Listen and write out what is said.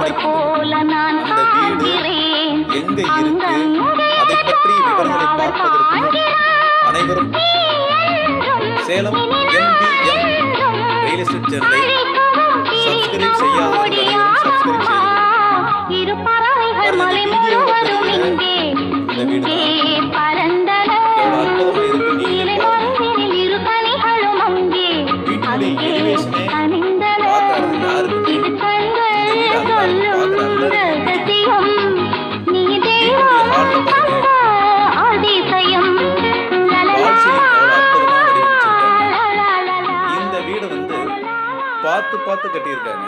கிடைக்கின்றது. அந்த வீடு எங்க இருக்கு, அதை பற்றி விவரங்களை பார்ப்பதற்கு அனைவரும் சேலம் MVM ரியல் எஸ்டேட் சேனலை சப்ஸ்கிரைப் செய்யாதவர்கள் அனைவரும் சப்ஸ்கிரைப் செய்து இந்த வீடு எவ்வளவு அற்புதமா இருக்கு நீங்களே பாருங்க. வீட்டுடைய எலிவேஷனே பார்க்கறது யாருக்குமே இந்த வீடு அந்த பார்க்குற வீட்டுடைய ஹாலில் பாருங்க இந்த வீடை பார்த்து பார்த்து கட்டியிருக்காங்க.